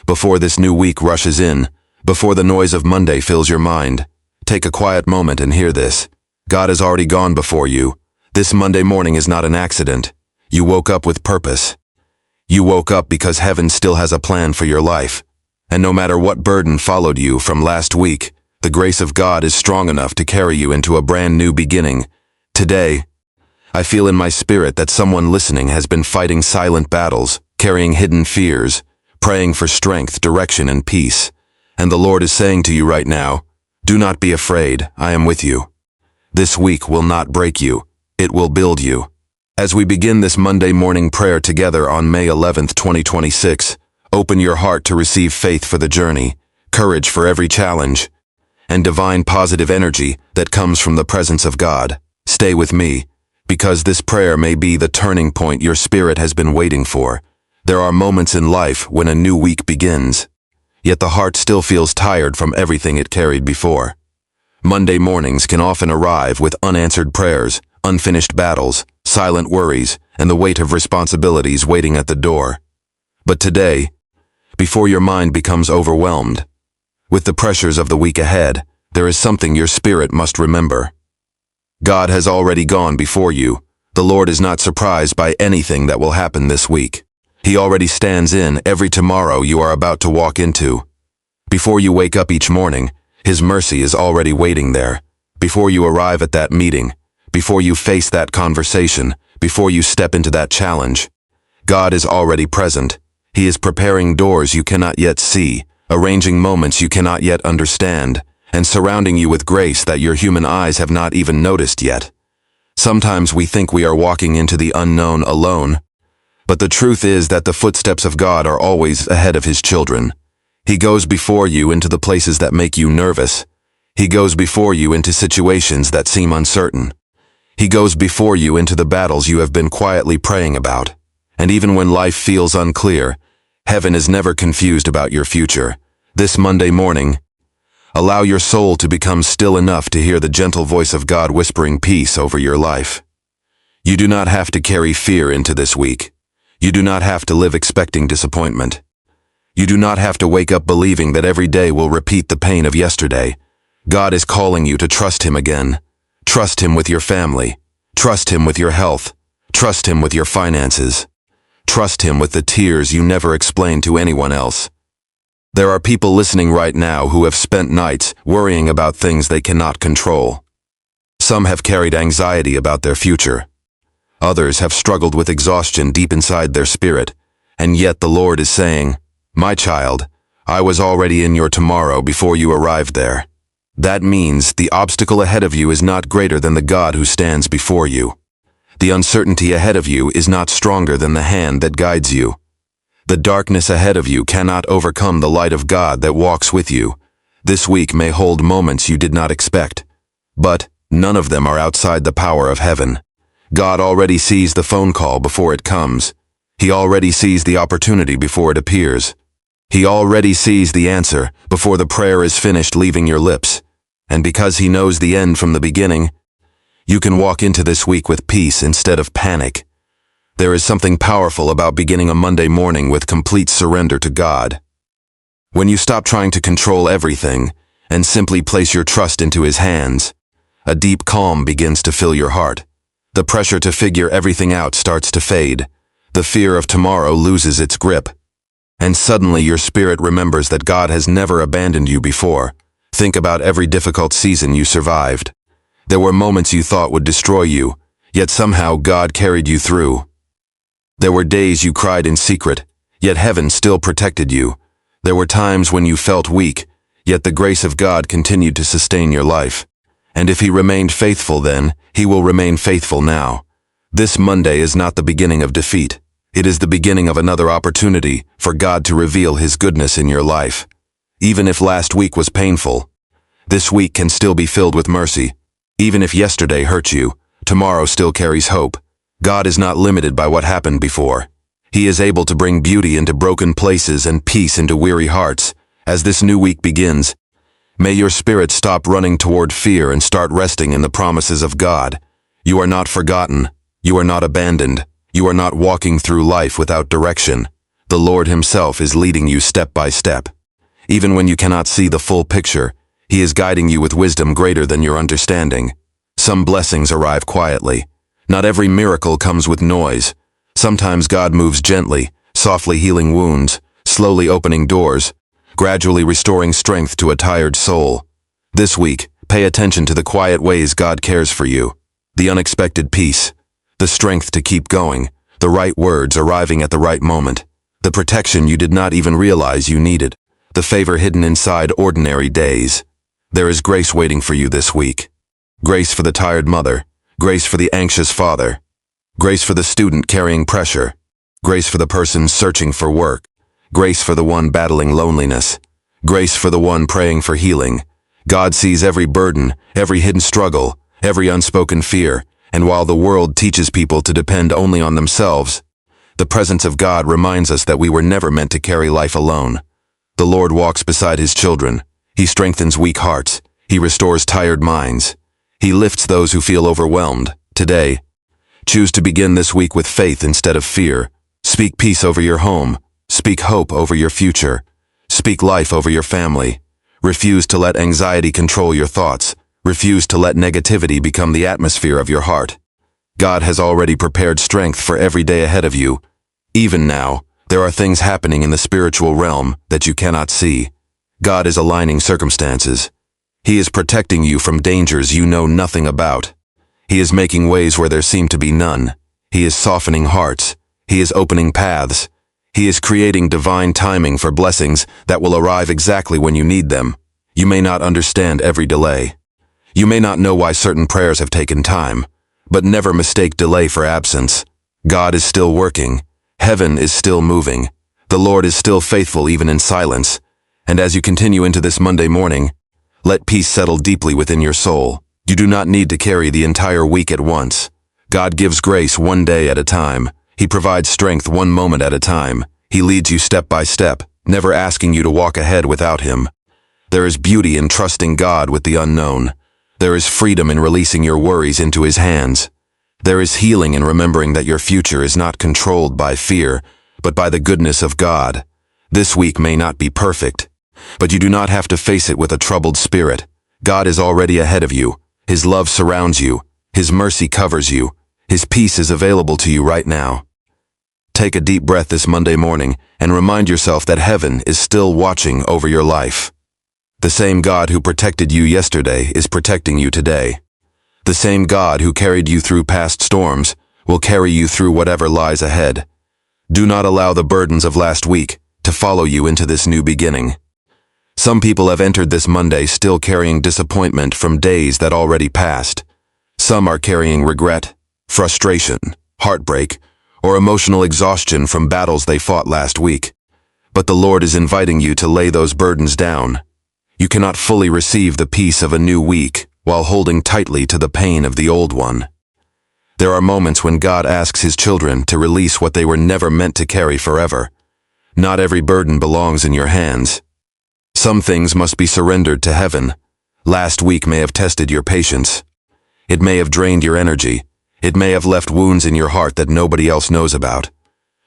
Before this new week rushes in, before the noise of Monday fills your mind, take a quiet moment and hear this. God has already gone before you. This Monday morning is not an accident. You woke up with purpose. You woke up because heaven still has a plan for your life. And no matter what burden followed you from last week, the grace of God is strong enough to carry you into a brand new beginning. Today, I feel in my spirit that someone listening has been fighting silent battles, carrying hidden fears, praying for strength, direction, and peace. And the Lord is saying to you right now, do not be afraid, I am with you. This week will not break you, it will build you. As we begin this Monday morning prayer together on May 11th, 2026, open your heart to receive faith for the journey, courage for every challenge, and divine positive energy that comes from the presence of God. Stay with me, because this prayer may be the turning point your spirit has been waiting for. There are moments in life when a new week begins, yet the heart still feels tired from everything it carried before. Monday mornings can often arrive with unanswered prayers, unfinished battles, silent worries, and the weight of responsibilities waiting at the door. But today, before your mind becomes overwhelmed with the pressures of the week ahead, there is something your spirit must remember. God has already gone before you. The Lord is not surprised by anything that will happen this week. He already stands in every tomorrow you are about to walk into. Before you wake up each morning, His mercy is already waiting there. Before you arrive at that meeting, before you face that conversation, before you step into that challenge, God is already present. He is preparing doors you cannot yet see, arranging moments you cannot yet understand, and surrounding you with grace that your human eyes have not even noticed yet. Sometimes we think we are walking into the unknown alone, but the truth is that the footsteps of God are always ahead of His children. He goes before you into the places that make you nervous. He goes before you into situations that seem uncertain. He goes before you into the battles you have been quietly praying about. And even when life feels unclear, heaven is never confused about your future. This Monday morning, allow your soul to become still enough to hear the gentle voice of God whispering peace over your life. You do not have to carry fear into this week. You do not have to live expecting disappointment. You do not have to wake up believing that every day will repeat the pain of yesterday. God is calling you to trust Him again. Trust Him with your family. Trust Him with your health. Trust Him with your finances. Trust Him with the tears you never explained to anyone else. There are people listening right now who have spent nights worrying about things they cannot control. Some have carried anxiety about their future. Others have struggled with exhaustion deep inside their spirit, and yet the Lord is saying, "My child, I was already in your tomorrow before you arrived there." That means the obstacle ahead of you is not greater than the God who stands before you. The uncertainty ahead of you is not stronger than the hand that guides you. The darkness ahead of you cannot overcome the light of God that walks with you. This week may hold moments you did not expect, but none of them are outside the power of heaven. God already sees the phone call before it comes. He already sees the opportunity before it appears. He already sees the answer before the prayer is finished leaving your lips. And because He knows the end from the beginning, you can walk into this week with peace instead of panic. There is something powerful about beginning a Monday morning with complete surrender to God. When you stop trying to control everything and simply place your trust into His hands, a deep calm begins to fill your heart. The pressure to figure everything out starts to fade. The fear of tomorrow loses its grip. And suddenly your spirit remembers that God has never abandoned you before. Think about every difficult season you survived. There were moments you thought would destroy you, yet somehow God carried you through. There were days you cried in secret, yet heaven still protected you. There were times when you felt weak, yet the grace of God continued to sustain your life. And if He remained faithful then, He will remain faithful now. This Monday is not the beginning of defeat. It is the beginning of another opportunity for God to reveal His goodness in your life. Even if last week was painful, this week can still be filled with mercy. Even if yesterday hurt you, tomorrow still carries hope. God is not limited by what happened before. He is able to bring beauty into broken places and peace into weary hearts. As this new week begins, may your spirit stop running toward fear and start resting in the promises of God. You are not forgotten. You are not abandoned. You are not walking through life without direction. The Lord Himself is leading you step by step. Even when you cannot see the full picture, He is guiding you with wisdom greater than your understanding. Some blessings arrive quietly. Not every miracle comes with noise. Sometimes God moves gently, softly healing wounds, slowly opening doors, gradually restoring strength to a tired soul. This week, pay attention to the quiet ways God cares for you. The unexpected peace, the strength to keep going, the right words arriving at the right moment, the protection you did not even realize you needed, the favor hidden inside ordinary days. There is grace waiting for you this week. Grace for the tired mother, grace for the anxious father, grace for the student carrying pressure, grace for the person searching for work, grace for the one battling loneliness, grace for the one praying for healing. God sees every burden, every hidden struggle, every unspoken fear, and while the world teaches people to depend only on themselves, the presence of God reminds us that we were never meant to carry life alone. The Lord walks beside His children. He strengthens weak hearts. He restores tired minds. He lifts those who feel overwhelmed. Today, choose to begin this week with faith instead of fear. Speak peace over your home. Speak hope over your future. Speak life over your family. Refuse to let anxiety control your thoughts. Refuse to let negativity become the atmosphere of your heart. God has already prepared strength for every day ahead of you. Even now, there are things happening in the spiritual realm that you cannot see. God is aligning circumstances. He is protecting you from dangers you know nothing about. He is making ways where there seem to be none. He is softening hearts. He is opening paths. He is creating divine timing for blessings that will arrive exactly when you need them. You may not understand every delay. You may not know why certain prayers have taken time, but never mistake delay for absence. God is still working. Heaven is still moving. The Lord is still faithful even in silence. And as you continue into this Monday morning, let peace settle deeply within your soul. You do not need to carry the entire week at once. God gives grace one day at a time. He provides strength one moment at a time. He leads you step by step, never asking you to walk ahead without Him. There is beauty in trusting God with the unknown. There is freedom in releasing your worries into His hands. There is healing in remembering that your future is not controlled by fear, but by the goodness of God. This week may not be perfect, but you do not have to face it with a troubled spirit. God is already ahead of you. His love surrounds you. His mercy covers you. His peace is available to you right now. Take a deep breath this Monday morning and remind yourself that heaven is still watching over your life. The same God who protected you yesterday is protecting you today. The same God who carried you through past storms will carry you through whatever lies ahead. Do not allow the burdens of last week to follow you into this new beginning. Some people have entered this Monday still carrying disappointment from days that already passed. Some are carrying regret, frustration, heartbreak, or emotional exhaustion from battles they fought last week. But the Lord is inviting you to lay those burdens down. You cannot fully receive the peace of a new week while holding tightly to the pain of the old one. There are moments when God asks His children to release what they were never meant to carry forever. Not every burden belongs in your hands. Some things must be surrendered to heaven. Last week may have tested your patience. It may have drained your energy. It may have left wounds in your heart that nobody else knows about.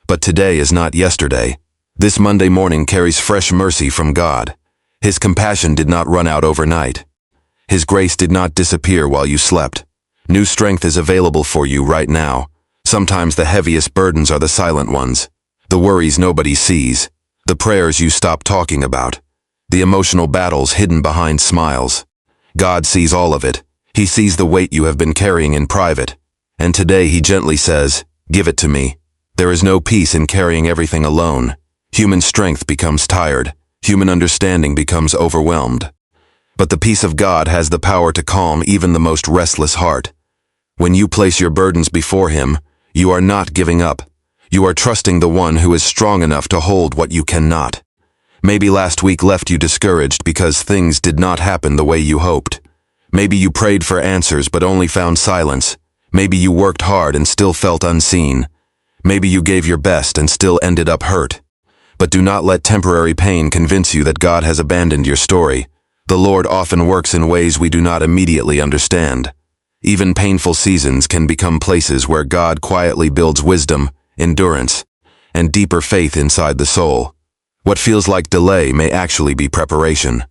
But today is not yesterday. This Monday morning carries fresh mercy from God. His compassion did not run out overnight. His grace did not disappear while you slept. New strength is available for you right now. Sometimes the heaviest burdens are the silent ones. The worries nobody sees. The prayers you stop talking about. The emotional battles hidden behind smiles. God sees all of it. He sees the weight you have been carrying in private. And today He gently says, "Give it to me." There is no peace in carrying everything alone. Human strength becomes tired. Human understanding becomes overwhelmed. But the peace of God has the power to calm even the most restless heart. When you place your burdens before Him, you are not giving up. You are trusting the one who is strong enough to hold what you cannot. Maybe last week left you discouraged because things did not happen the way you hoped. Maybe you prayed for answers but only found silence. Maybe you worked hard and still felt unseen. Maybe you gave your best and still ended up hurt. But do not let temporary pain convince you that God has abandoned your story. The Lord often works in ways we do not immediately understand. Even painful seasons can become places where God quietly builds wisdom, endurance, and deeper faith inside the soul. What feels like delay may actually be preparation.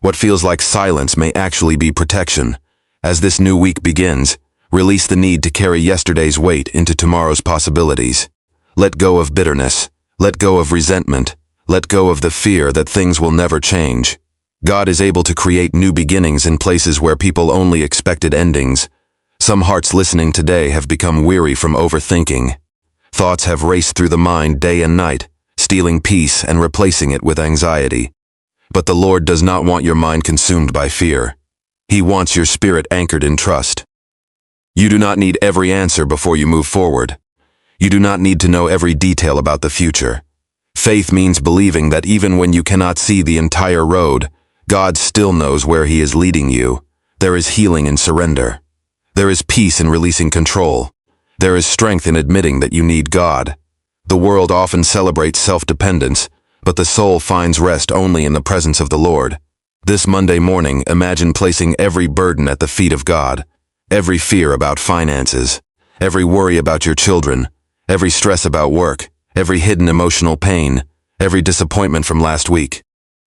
What feels like silence may actually be protection. As this new week begins, release the need to carry yesterday's weight into tomorrow's possibilities. Let go of bitterness. Let go of resentment. Let go of the fear that things will never change. God is able to create new beginnings in places where people only expected endings. Some hearts listening today have become weary from overthinking. Thoughts have raced through the mind day and night, stealing peace and replacing it with anxiety. But the Lord does not want your mind consumed by fear. He wants your spirit anchored in trust. You do not need every answer before you move forward. You do not need to know every detail about the future. Faith means believing that even when you cannot see the entire road, God still knows where He is leading you. There is healing in surrender. There is peace in releasing control. There is strength in admitting that you need God. The world often celebrates self-dependence, but the soul finds rest only in the presence of the Lord. This Monday morning, imagine placing every burden at the feet of God. Every fear about finances, every worry about your children, every stress about work, every hidden emotional pain, every disappointment from last week.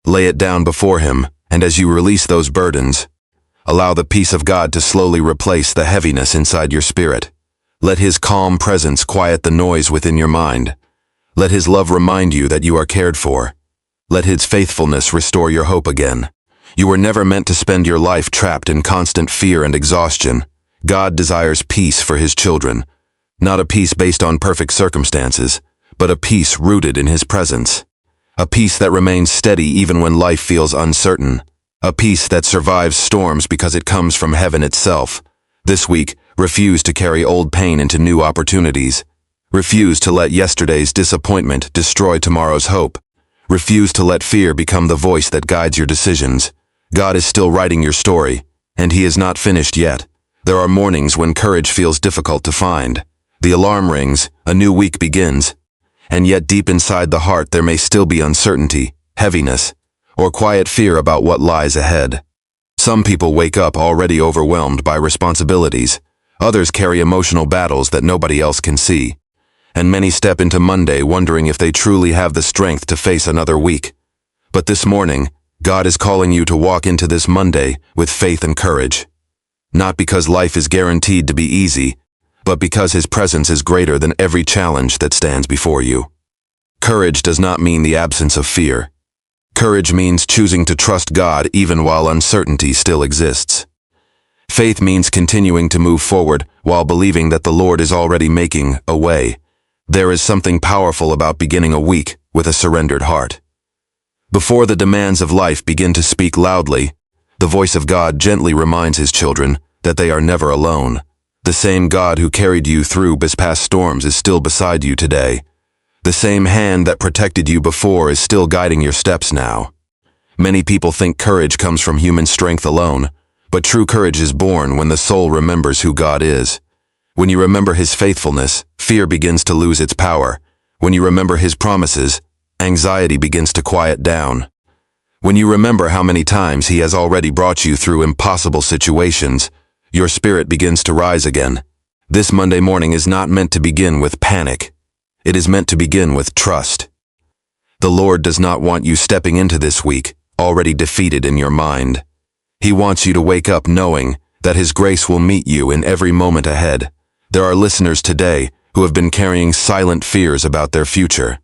Lay it down before Him, and as you release those burdens, allow the peace of God to slowly replace the heaviness inside your spirit. Let His calm presence quiet the noise within your mind. Let His love remind you that you are cared for. Let His faithfulness restore your hope again. You were never meant to spend your life trapped in constant fear and exhaustion. God desires peace for His children. Not a peace based on perfect circumstances, but a peace rooted in His presence. A peace that remains steady even when life feels uncertain. A peace that survives storms because it comes from heaven itself. This week, refuse to carry old pain into new opportunities. Refuse to let yesterday's disappointment destroy tomorrow's hope. Refuse to let fear become the voice that guides your decisions. God is still writing your story, and He is not finished yet. There are mornings when courage feels difficult to find. The alarm rings, a new week begins, and yet deep inside the heart there may still be uncertainty, heaviness, or quiet fear about what lies ahead. Some people wake up already overwhelmed by responsibilities. Others carry emotional battles that nobody else can see. And many step into Monday wondering if they truly have the strength to face another week. But this morning, God is calling you to walk into this Monday with faith and courage. Not because life is guaranteed to be easy, but because His presence is greater than every challenge that stands before you. Courage does not mean the absence of fear. Courage means choosing to trust God even while uncertainty still exists. Faith means continuing to move forward while believing that the Lord is already making a way. There is something powerful about beginning a week with a surrendered heart. Before the demands of life begin to speak loudly, the voice of God gently reminds His children that they are never alone. The same God who carried you through past storms is still beside you today. The same hand that protected you before is still guiding your steps now. Many people think courage comes from human strength alone, but true courage is born when the soul remembers who God is. When you remember His faithfulness, fear begins to lose its power. When you remember His promises, anxiety begins to quiet down. When you remember how many times He has already brought you through impossible situations, your spirit begins to rise again. This Monday morning is not meant to begin with panic. It is meant to begin with trust. The Lord does not want you stepping into this week already defeated in your mind. He wants you to wake up knowing that His grace will meet you in every moment ahead. There are listeners today who have been carrying silent fears about their future.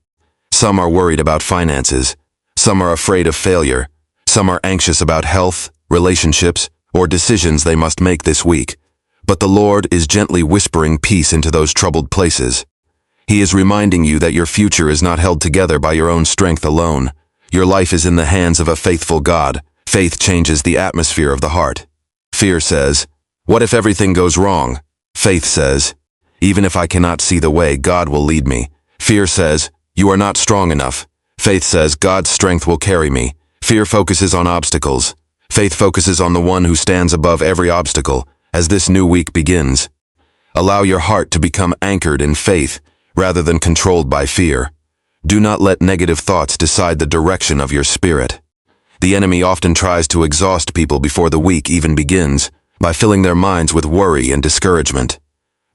Some are worried about finances. Some are afraid of failure. Some are anxious about health, relationships, or decisions they must make this week. But the Lord is gently whispering peace into those troubled places. He is reminding you that your future is not held together by your own strength alone. Your life is in the hands of a faithful God. Faith changes the atmosphere of the heart. Fear says, "What if everything goes wrong?" Faith says, "Even if I cannot see the way, God will lead me." Fear says, "You are not strong enough." Faith says, "God's strength will carry me." Fear focuses on obstacles. Faith focuses on the one who stands above every obstacle. As this new week begins, allow your heart to become anchored in faith rather than controlled by fear. Do not let negative thoughts decide the direction of your spirit. The enemy often tries to exhaust people before the week even begins by filling their minds with worry and discouragement.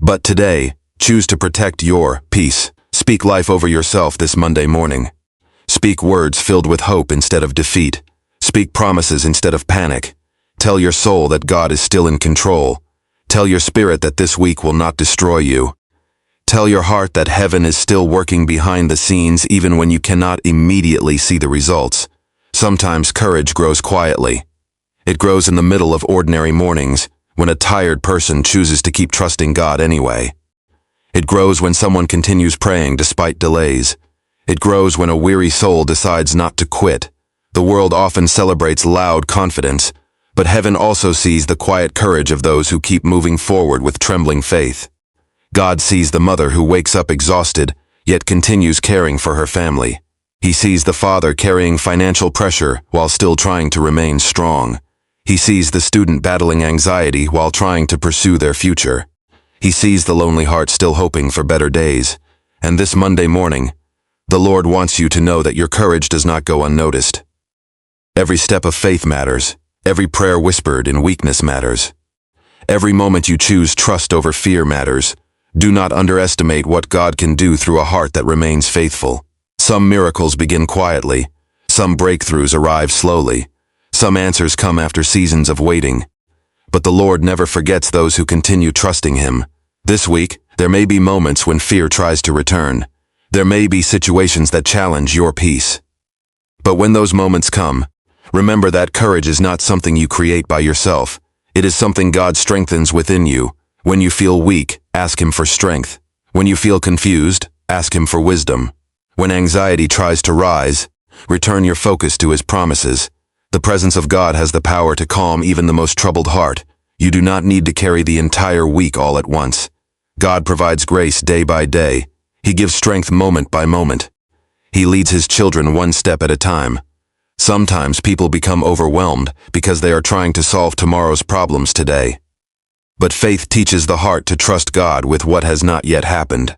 But today, choose to protect your peace. Speak life over yourself this Monday morning. Speak words filled with hope instead of defeat. Speak promises instead of panic. Tell your soul that God is still in control. Tell your spirit that this week will not destroy you. Tell your heart that heaven is still working behind the scenes even when you cannot immediately see the results. Sometimes courage grows quietly. It grows in the middle of ordinary mornings, when a tired person chooses to keep trusting God anyway. It grows when someone continues praying despite delays. It grows when a weary soul decides not to quit. The world often celebrates loud confidence, but heaven also sees the quiet courage of those who keep moving forward with trembling faith. God sees the mother who wakes up exhausted, yet continues caring for her family. He sees the father carrying financial pressure while still trying to remain strong. He sees the student battling anxiety while trying to pursue their future. He sees the lonely heart still hoping for better days. And this Monday morning, the Lord wants you to know that your courage does not go unnoticed. Every step of faith matters. Every prayer whispered in weakness matters. Every moment you choose trust over fear matters. Do not underestimate what God can do through a heart that remains faithful. Some miracles begin quietly. Some breakthroughs arrive slowly. Some answers come after seasons of waiting. But the Lord never forgets those who continue trusting Him. This week, there may be moments when fear tries to return. There may be situations that challenge your peace. But when those moments come, remember that courage is not something you create by yourself. It is something God strengthens within you. When you feel weak, ask Him for strength. When you feel confused, ask Him for wisdom. When anxiety tries to rise, return your focus to His promises. The presence of God has the power to calm even the most troubled heart. You do not need to carry the entire week all at once. God provides grace day by day. He gives strength moment by moment. He leads His children one step at a time. Sometimes people become overwhelmed because they are trying to solve tomorrow's problems today. But faith teaches the heart to trust God with what has not yet happened.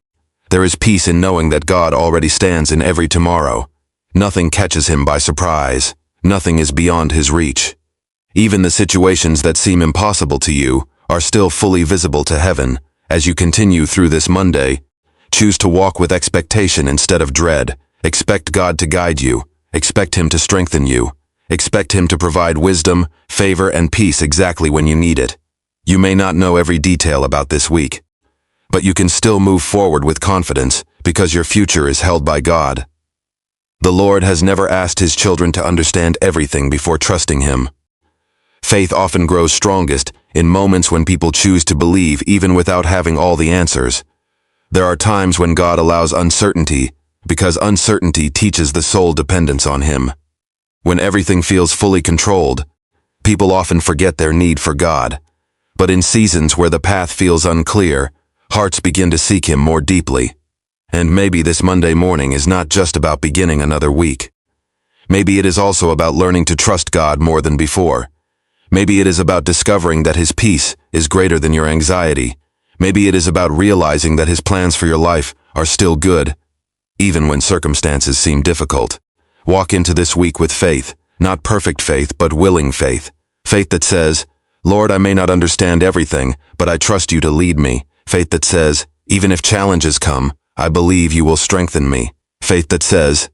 There is peace in knowing that God already stands in every tomorrow. Nothing catches Him by surprise. Nothing is beyond His reach. Even the situations that seem impossible to you are still fully visible to heaven. As you continue through this Monday, choose to walk with expectation instead of dread. Expect God to guide you. Expect Him to strengthen you. Expect Him to provide wisdom, favor, and peace exactly when you need it. You may not know every detail about this week, but you can still move forward with confidence because your future is held by God. The Lord has never asked His children to understand everything before trusting Him. Faith often grows strongest in moments when people choose to believe even without having all the answers. There are times when God allows uncertainty because uncertainty teaches the soul dependence on Him. When everything feels fully controlled, people often forget their need for God. But in seasons where the path feels unclear, hearts begin to seek Him more deeply. And maybe this Monday morning is not just about beginning another week. Maybe it is also about learning to trust God more than before. Maybe it is about discovering that His peace is greater than your anxiety. Maybe it is about realizing that His plans for your life are still good, even when circumstances seem difficult. Walk into this week with faith, not perfect faith, but willing faith. Faith that says, Lord, I may not understand everything, but I trust You to lead me. Faith that says, even if challenges come, I believe You will strengthen me. Faith that says,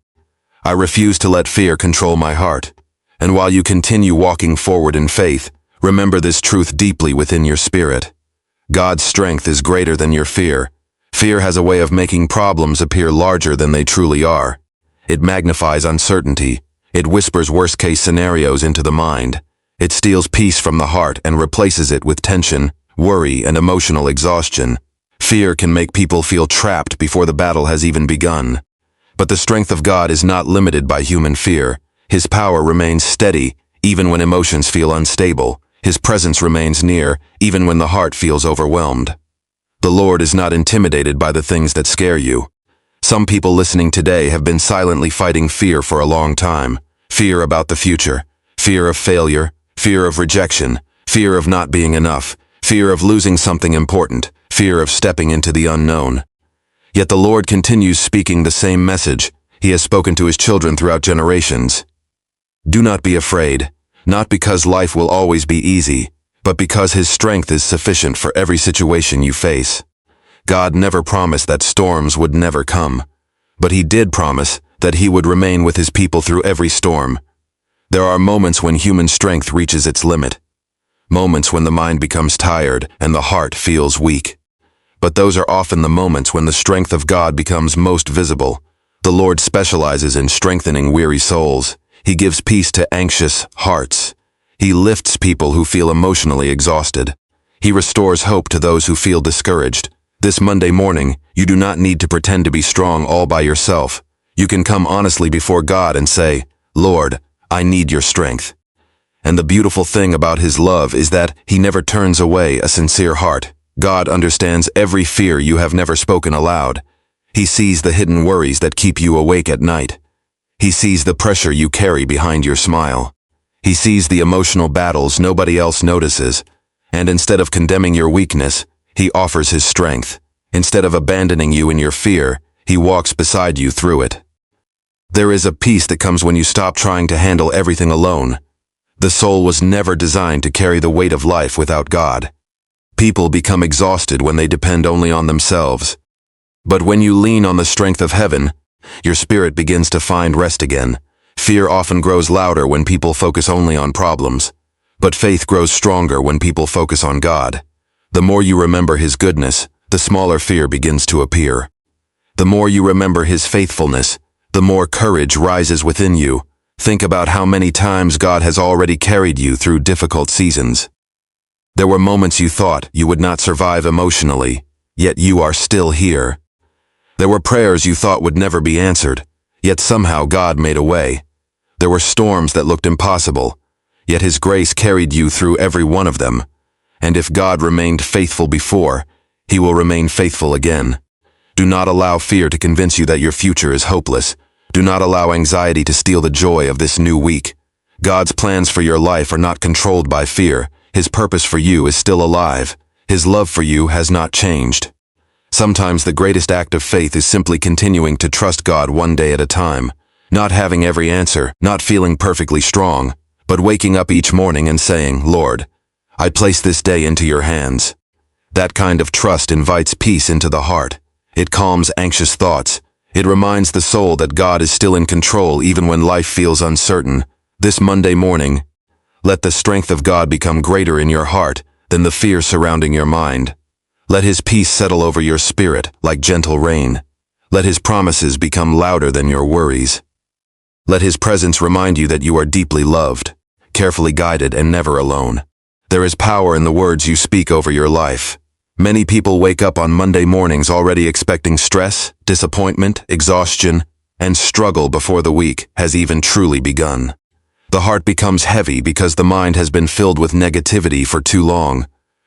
I refuse to let fear control my heart. And while you continue walking forward in faith, remember this truth deeply within your spirit. God's strength is greater than your fear. Fear has a way of making problems appear larger than they truly are. It magnifies uncertainty. It whispers worst-case scenarios into the mind. It steals peace from the heart and replaces it with tension, worry, and emotional exhaustion. Fear can make people feel trapped before the battle has even begun. But the strength of God is not limited by human fear. His power remains steady, even when emotions feel unstable. His presence remains near, even when the heart feels overwhelmed. The Lord is not intimidated by the things that scare you. Some people listening today have been silently fighting fear for a long time. Fear about the future, fear of failure, fear of rejection, fear of not being enough, fear of losing something important, fear of stepping into the unknown. Yet the Lord continues speaking the same message. He has spoken to His children throughout generations. Do not be afraid, not because life will always be easy, but because His strength is sufficient for every situation you face. God never promised that storms would never come, but He did promise that He would remain with His people through every storm. There are moments when human strength reaches its limit, moments when the mind becomes tired and the heart feels weak. But those are often the moments when the strength of God becomes most visible. The Lord specializes in strengthening weary souls. He gives peace to anxious hearts. He lifts people who feel emotionally exhausted. He restores hope to those who feel discouraged. This Monday morning, you do not need to pretend to be strong all by yourself. You can come honestly before God and say, "Lord, I need your strength." And the beautiful thing about His love is that He never turns away a sincere heart. God understands every fear you have never spoken aloud. He sees the hidden worries that keep you awake at night. He sees the pressure you carry behind your smile. He sees the emotional battles nobody else notices. And instead of condemning your weakness, He offers His strength. Instead of abandoning you in your fear, He walks beside you through it. There is a peace that comes when you stop trying to handle everything alone. The soul was never designed to carry the weight of life without God. People become exhausted when they depend only on themselves. But when you lean on the strength of heaven, your spirit begins to find rest again. Fear often grows louder when people focus only on problems, but faith grows stronger when people focus on God. The more you remember His goodness, the smaller fear begins to appear. The more you remember His faithfulness, the more courage rises within you. Think about how many times God has already carried you through difficult seasons. There were moments you thought you would not survive emotionally, yet you are still here. There were prayers you thought would never be answered, yet somehow God made a way. There were storms that looked impossible, yet His grace carried you through every one of them. And if God remained faithful before, He will remain faithful again. Do not allow fear to convince you that your future is hopeless. Do not allow anxiety to steal the joy of this new week. God's plans for your life are not controlled by fear. His purpose for you is still alive. His love for you has not changed. Sometimes the greatest act of faith is simply continuing to trust God one day at a time, not having every answer, not feeling perfectly strong, but waking up each morning and saying, "Lord, I place this day into your hands." That kind of trust invites peace into the heart. It calms anxious thoughts. It reminds the soul that God is still in control even when life feels uncertain. This Monday morning, let the strength of God become greater in your heart than the fear surrounding your mind. Let His peace settle over your spirit like gentle rain. Let His promises become louder than your worries. Let His presence remind you that you are deeply loved, carefully guided, and never alone. There is power in the words you speak over your life. Many people wake up on Monday mornings already expecting stress, disappointment, exhaustion, and struggle before the week has even truly begun. The heart becomes heavy because the mind has been filled with negativity for too long.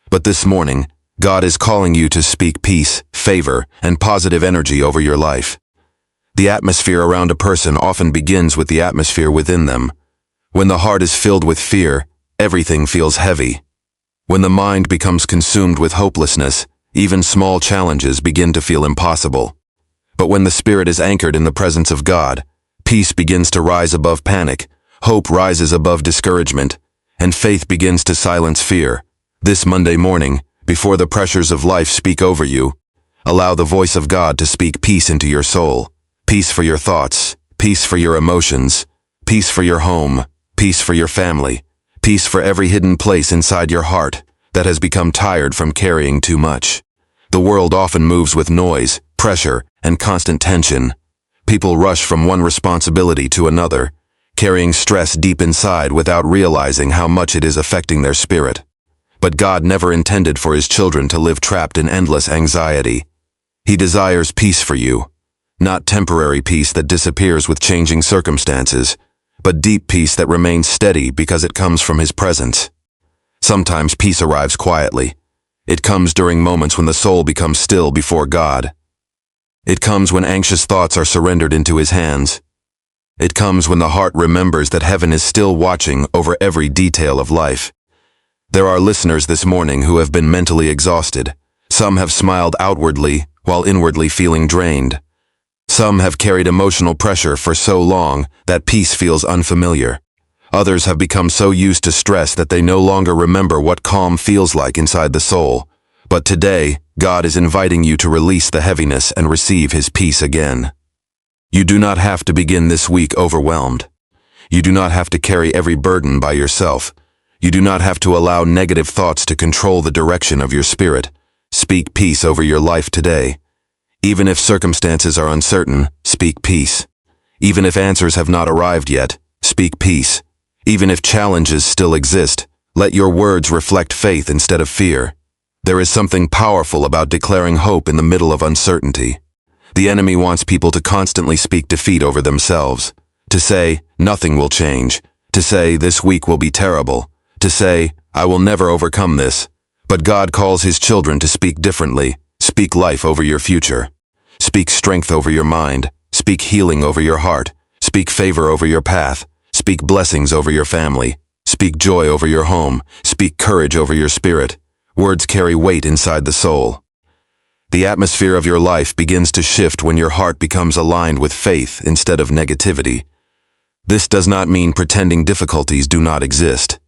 But this morning, God is calling you to speak peace, favor, and positive energy over your life. The atmosphere around a person often begins with the atmosphere within them. When the heart is filled with fear, everything feels heavy. When the mind becomes consumed with hopelessness, even small challenges begin to feel impossible. But when the spirit is anchored in the presence of God, peace begins to rise above panic, hope rises above discouragement, and faith begins to silence fear. This Monday morning, before the pressures of life speak over you, allow the voice of God to speak peace into your soul. Peace for your thoughts, peace for your emotions, peace for your home, peace for your family, peace for every hidden place inside your heart that has become tired from carrying too much. The world often moves with noise, pressure, and constant tension. People rush from one responsibility to another, carrying stress deep inside without realizing how much it is affecting their spirit. But God never intended for His children to live trapped in endless anxiety. He desires peace for you, not temporary peace that disappears with changing circumstances, but deep peace that remains steady because it comes from His presence. Sometimes peace arrives quietly. It comes during moments when the soul becomes still before God. It comes when anxious thoughts are surrendered into His hands. It comes when the heart remembers that heaven is still watching over every detail of life. There are listeners this morning who have been mentally exhausted. Some have smiled outwardly while inwardly feeling drained. Some have carried emotional pressure for so long that peace feels unfamiliar. Others have become so used to stress that they no longer remember what calm feels like inside the soul. But today, God is inviting you to release the heaviness and receive His peace again. You do not have to begin this week overwhelmed. You do not have to carry every burden by yourself. You do not have to allow negative thoughts to control the direction of your spirit. Speak peace over your life today. Even if circumstances are uncertain, speak peace. Even if answers have not arrived yet, speak peace. Even if challenges still exist, let your words reflect faith instead of fear. There is something powerful about declaring hope in the middle of uncertainty. The enemy wants people to constantly speak defeat over themselves, to say, nothing will change, to say, this week will be terrible, to say, I will never overcome this. But God calls His children to speak differently. Speak life over your future. Speak strength over your mind. Speak healing over your heart. Speak favor over your path. Speak blessings over your family. Speak joy over your home. Speak courage over your spirit. Words carry weight inside the soul. The atmosphere of your life begins to shift when your heart becomes aligned with faith instead of negativity. This does not mean pretending difficulties do not exist.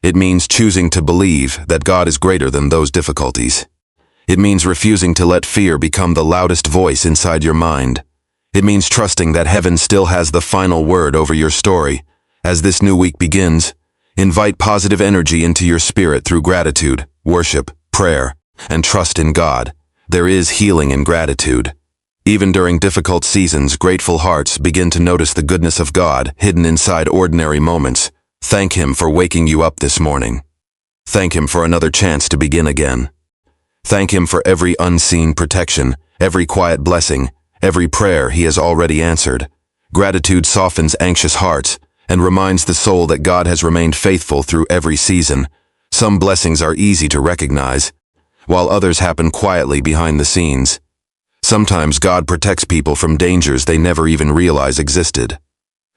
It means choosing to believe that God is greater than those difficulties. It means refusing to let fear become the loudest voice inside your mind. It means trusting that heaven still has the final word over your story. As this new week begins, invite positive energy into your spirit through gratitude, worship, prayer, and trust in God. There is healing in gratitude. Even during difficult seasons, grateful hearts begin to notice the goodness of God hidden inside ordinary moments. Thank Him for waking you up this morning. Thank Him for another chance to begin again. Thank Him for every unseen protection, every quiet blessing, every prayer He has already answered. Gratitude softens anxious hearts and reminds the soul that God has remained faithful through every season. Some blessings are easy to recognize, while others happen quietly behind the scenes. Sometimes God protects people from dangers they never even realize existed.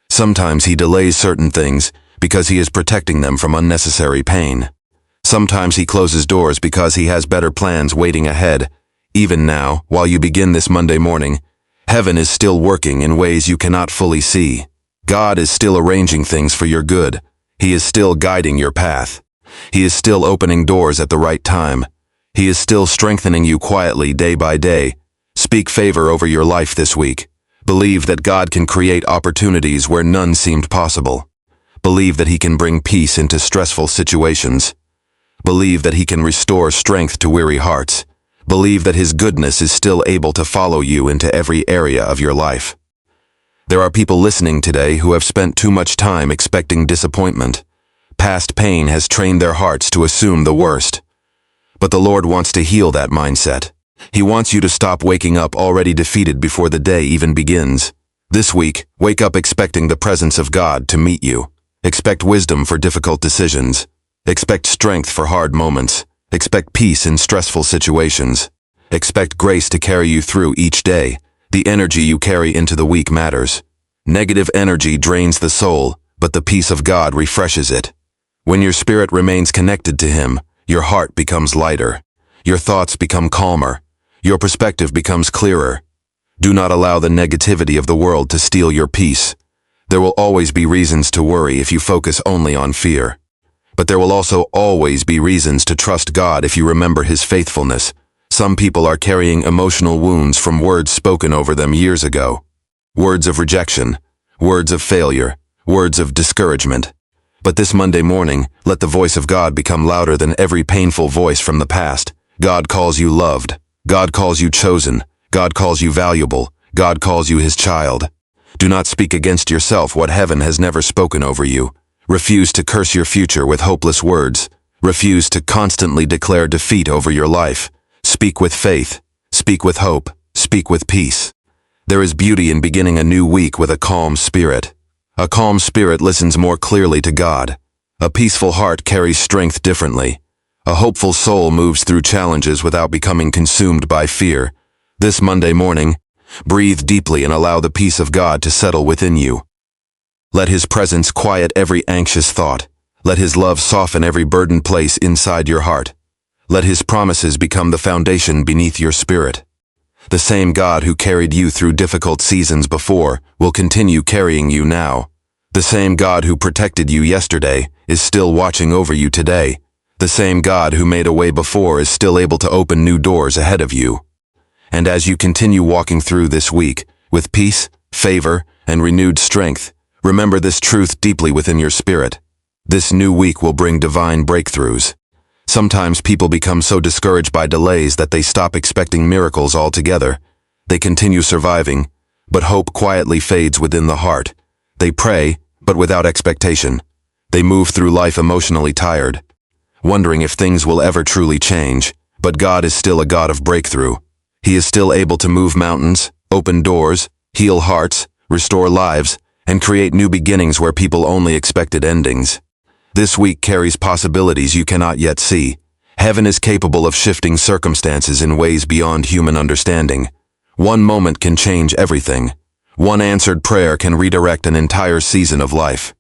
Sometimes He delays certain things because He is protecting them from unnecessary pain. Sometimes He closes doors because He has better plans waiting ahead. Even now, while you begin this Monday morning, heaven is still working in ways you cannot fully see. God is still arranging things for your good. He is still guiding your path. He is still opening doors at the right time. He is still strengthening you quietly day by day. Speak favor over your life this week. Believe that God can create opportunities where none seemed possible. Believe that He can bring peace into stressful situations. Believe that He can restore strength to weary hearts. Believe that His goodness is still able to follow you into every area of your life. There are people listening today who have spent too much time expecting disappointment. Past pain has trained their hearts to assume the worst. But the Lord wants to heal that mindset. He wants you to stop waking up already defeated before the day even begins. This week, wake up expecting the presence of God to meet you. Expect wisdom for difficult decisions. Expect strength for hard moments. Expect peace in stressful situations. Expect grace to carry you through each day. The energy you carry into the week matters. Negative energy drains the soul, but the peace of God refreshes it. When your spirit remains connected to Him, your heart becomes lighter. Your thoughts become calmer. Your perspective becomes clearer. Do not allow the negativity of the world to steal your peace. There will always be reasons to worry if you focus only on fear. But there will also always be reasons to trust God if you remember His faithfulness. Some people are carrying emotional wounds from words spoken over them years ago. Words of rejection, words of failure, words of discouragement. But this Monday morning, let the voice of God become louder than every painful voice from the past. God calls you loved. God calls you chosen. God calls you valuable. God calls you His child. Do not speak against yourself what heaven has never spoken over you. Refuse to curse your future with hopeless words. Refuse to constantly declare defeat over your life. Speak with faith. Speak with hope. Speak with peace. There is beauty in beginning a new week with a calm spirit. A calm spirit listens more clearly to God. A peaceful heart carries strength differently. A hopeful soul moves through challenges without becoming consumed by fear. This Monday morning, breathe deeply and allow the peace of God to settle within you. Let His presence quiet every anxious thought. Let His love soften every burdened place inside your heart. Let His promises become the foundation beneath your spirit. The same God who carried you through difficult seasons before will continue carrying you now. The same God who protected you yesterday is still watching over you today. The The same God who made a way before is still able to open new doors ahead of you. And as you continue walking through this week, with peace, favor, and renewed strength, remember this truth deeply within your spirit. This new week will bring divine breakthroughs. Sometimes people become so discouraged by delays that they stop expecting miracles altogether. They continue surviving, but hope quietly fades within the heart. They pray, but without expectation. They move through life emotionally tired, wondering if things will ever truly change. But God is still a God of breakthrough. He is still able to move mountains, open doors, heal hearts, restore lives, and create new beginnings where people only expected endings. This week carries possibilities you cannot yet see. Heaven is capable of shifting circumstances in ways beyond human understanding. One moment can change everything. One answered prayer can redirect an entire season of life.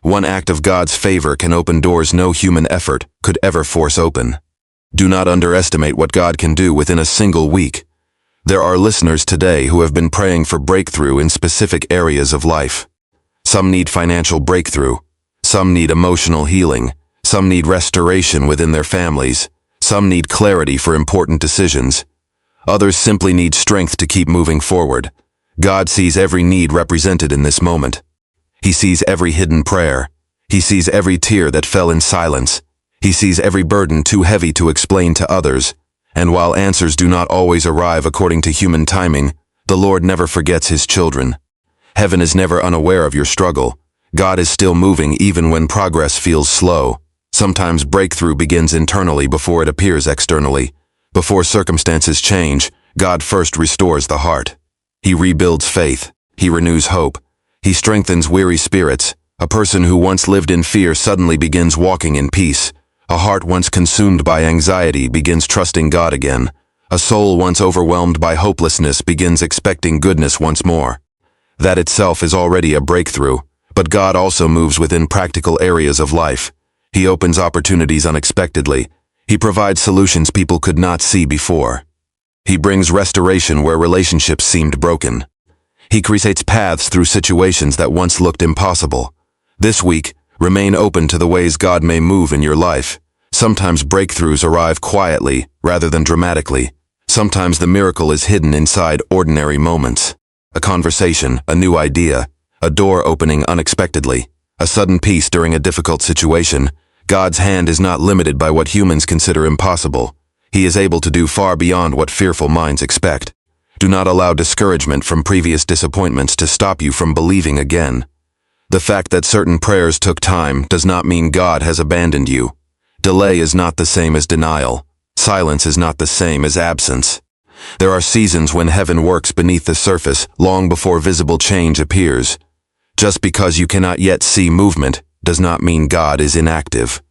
One act of God's favor can open doors no human effort could ever force open. Do not underestimate what God can do within a single week. There are listeners today who have been praying for breakthrough in specific areas of life. Some need financial breakthrough. Some need emotional healing. Some need restoration within their families. Some need clarity for important decisions. Others simply need strength to keep moving forward. God sees every need represented in this moment. He sees every hidden prayer. He sees every tear that fell in silence. He sees every burden too heavy to explain to others. And while answers do not always arrive according to human timing, the Lord never forgets His children. Heaven is never unaware of your struggle. God is still moving even when progress feels slow. Sometimes breakthrough begins internally before it appears externally. Before circumstances change, God first restores the heart. He rebuilds faith. He renews hope. He strengthens weary spirits. A person who once lived in fear suddenly begins walking in peace. A heart once consumed by anxiety begins trusting God again. A soul once overwhelmed by hopelessness begins expecting goodness once more. That itself is already a breakthrough. But God also moves within practical areas of life. He opens opportunities unexpectedly. He provides solutions people could not see before. He brings restoration where relationships seemed broken. He creates paths through situations that once looked impossible. This week, remain open to the ways God may move in your life. Sometimes breakthroughs arrive quietly rather than dramatically. Sometimes the miracle is hidden inside ordinary moments. A conversation, a new idea, a door opening unexpectedly, a sudden peace during a difficult situation. God's hand is not limited by what humans consider impossible. He is able to do far beyond what fearful minds expect. Do not allow discouragement from previous disappointments to stop you from believing again. The fact that certain prayers took time does not mean God has abandoned you. Delay is not the same as denial. Silence is not the same as absence. There are seasons when heaven works beneath the surface long before visible change appears. Just because you cannot yet see movement does not mean God is inactive.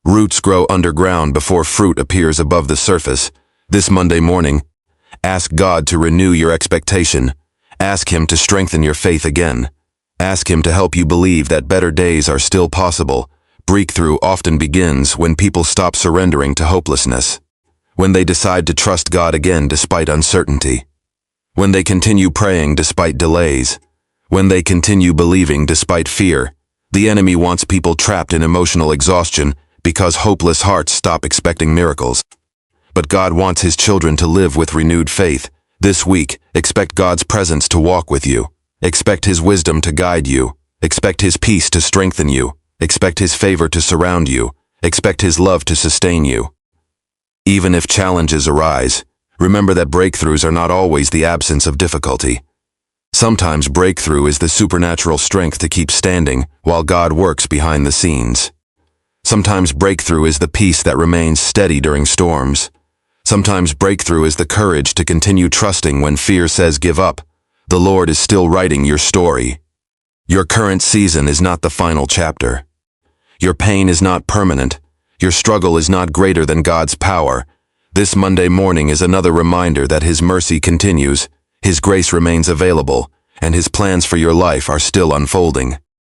Roots grow underground before fruit appears above the surface. This Monday morning, ask God to renew your expectation. Ask Him to strengthen your faith again. Ask Him to help you believe that better days are still possible. Breakthrough often begins when people stop surrendering to hopelessness. When they decide to trust God again despite uncertainty. When they continue praying despite delays. When they continue believing despite fear. The enemy wants people trapped in emotional exhaustion because hopeless hearts stop expecting miracles. But God wants His children to live with renewed faith. This week, expect God's presence to walk with you. Expect His wisdom to guide you. Expect His peace to strengthen you. Expect His favor to surround you. Expect His love to sustain you. Even if challenges arise, remember that breakthroughs are not always the absence of difficulty. Sometimes breakthrough is the supernatural strength to keep standing while God works behind the scenes. Sometimes breakthrough is the peace that remains steady during storms. Sometimes breakthrough is the courage to continue trusting when fear says give up. The Lord is still writing your story. Your current season is not the final chapter. Your pain is not permanent. Your struggle is not greater than God's power. This Monday morning is another reminder that His mercy continues, His grace remains available, and His plans for your life are still unfolding.